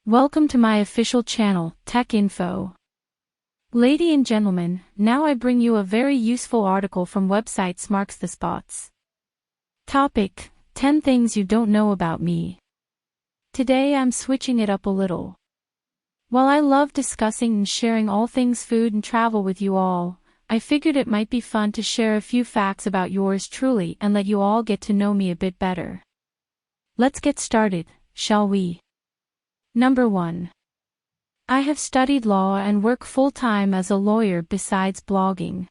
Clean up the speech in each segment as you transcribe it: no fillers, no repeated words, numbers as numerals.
Welcome to my official channel, Tech Info. Ladies and gentlemen, now I bring you a very useful article from website Smarks the Spots. Topic: 10 things you don't know about me. Today I'm switching it up a little. While I love discussing and sharing all things food and travel with you all, I figured it might be fun to share a few facts about yours truly and let you all get to know me a bit better. Let's get started, shall we? Number 1. I have studied law and work full-time as a lawyer besides blogging.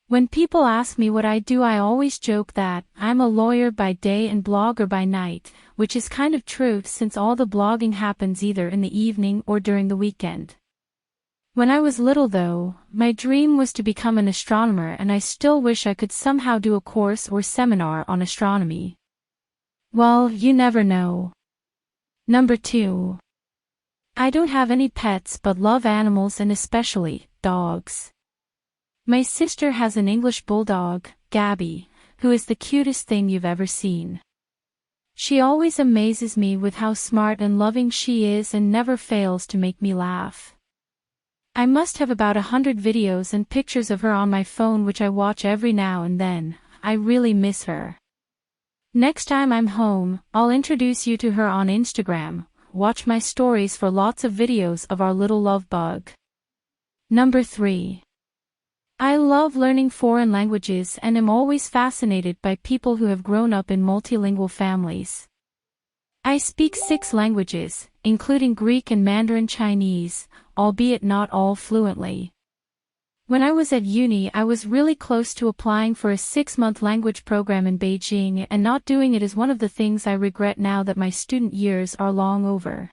When people ask me what I do, I always joke that I'm a lawyer by day and blogger by night, which is kind of true since all the blogging happens either in the evening or during the weekend. When I was little though, my dream was to become an astronomer, and I still wish I could somehow do a course or seminar on astronomy. Well, you never know. Number 2. I don't have any pets but love animals and especially dogs. My sister has an English bulldog, Gabby, who is the cutest thing you've ever seen. She always amazes me with how smart and loving she is and never fails to make me laugh. I must have about 100 videos and pictures of her on my phone which I watch every now and then. I really miss her. Next time I'm home, I'll introduce you to her on Instagram. Watch my stories for lots of videos of our little love bug. Number 3. I love learning foreign languages and am always fascinated by people who have grown up in multilingual families. I speak 6 languages, including Greek and Mandarin Chinese, albeit not all fluently. When I was at uni, I was really close to applying for a 6-month language program in Beijing, and not doing it is one of the things I regret now that my student years are long over.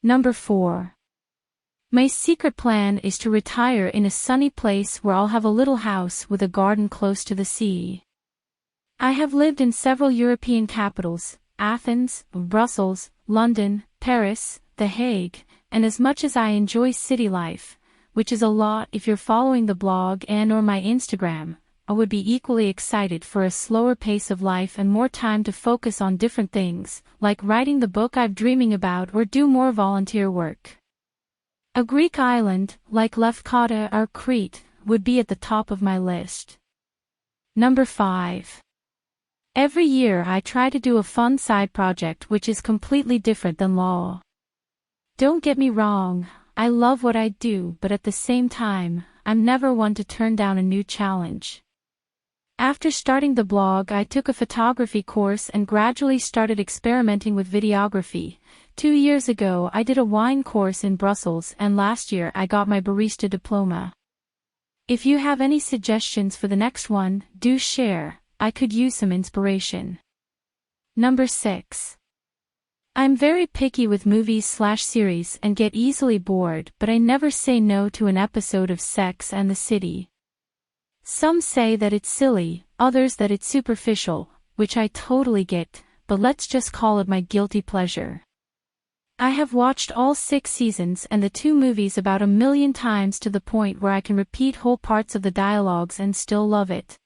Number 4. My secret plan is to retire in a sunny place where I'll have a little house with a garden close to the sea. I have lived in several European capitals, Athens, Brussels, London, Paris, The Hague, and as much as I enjoy city life, which is a lot if you're following the blog and or my Instagram, I would be equally excited for a slower pace of life and more time to focus on different things, like writing the book I'm dreaming about or do more volunteer work. A Greek island, like Lefkada or Crete, would be at the top of my list. Number 5. Every year I try to do a fun side project which is completely different than law. Don't get me wrong, I love what I do, but at the same time, I'm never one to turn down a new challenge. After starting the blog, I took a photography course and gradually started experimenting with videography. 2 years ago I did a wine course in Brussels, and last year I got my barista diploma. If you have any suggestions for the next one, do share. I could use some inspiration. Number 6. I'm very picky with movies/series and get easily bored, but I never say no to an episode of Sex and the City. Some say that it's silly, others that it's superficial, which I totally get, but let's just call it my guilty pleasure. I have watched all 6 seasons and the 2 movies about 1,000,000 times to the point where I can repeat whole parts of the dialogues and still love it.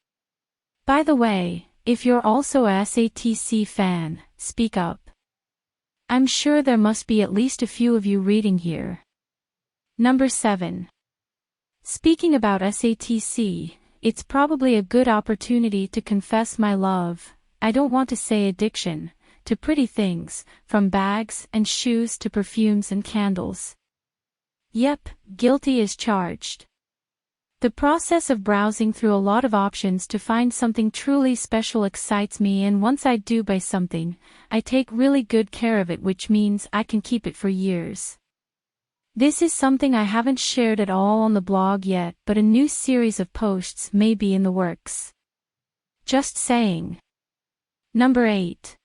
By the way, if you're also a SATC fan, speak up. I'm sure there must be at least a few of you reading here. Number 7. Speaking about SATC, it's probably a good opportunity to confess my love, I don't want to say addiction, to pretty things, from bags and shoes to perfumes and candles. Yep, guilty as charged. The process of browsing through a lot of options to find something truly special excites me, and once I do buy something, I take really good care of it, which means I can keep it for years. This is something I haven't shared at all on the blog yet, but a new series of posts may be in the works. Just saying. Number 8.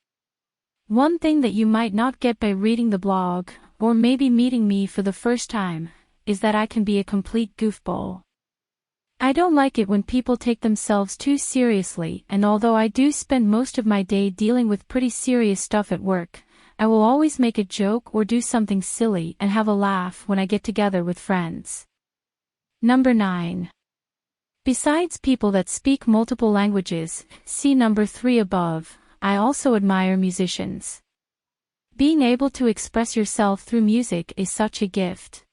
One thing that you might not get by reading the blog, or maybe meeting me for the first time, is that I can be a complete goofball. I don't like it when people take themselves too seriously, and although I do spend most of my day dealing with pretty serious stuff at work, I will always make a joke or do something silly and have a laugh when I get together with friends. Number 9. Besides people that speak multiple languages, see number 3 above, I also admire musicians. Being able to express yourself through music is such a gift.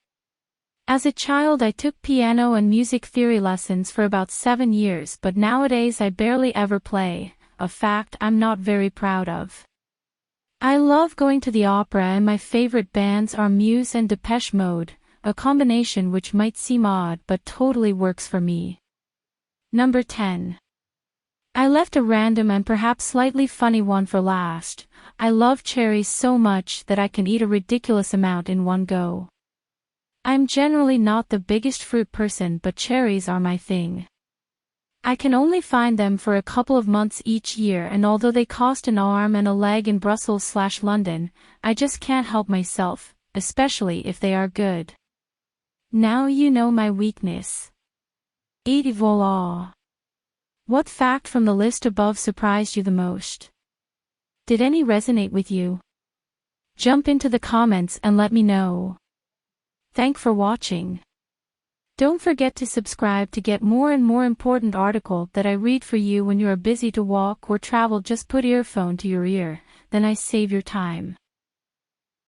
As a child I took piano and music theory lessons for about 7 years, but nowadays I barely ever play, a fact I'm not very proud of. I love going to the opera and my favorite bands are Muse and Depeche Mode, a combination which might seem odd but totally works for me. Number 10. I left a random and perhaps slightly funny one for last. I love cherries so much that I can eat a ridiculous amount in one go. I'm generally not the biggest fruit person, but cherries are my thing. I can only find them for a couple of months each year, and although they cost an arm and a leg in Brussels/London, I just can't help myself, especially if they are good. Now you know my weakness. Et voilà. What fact from the list above surprised you the most? Did any resonate with you? Jump into the comments and let me know. Thanks for watching. Don't forget to subscribe to get more and more important article that I read for you when you are busy to walk or travel. Just put earphone to your ear, then I save your time.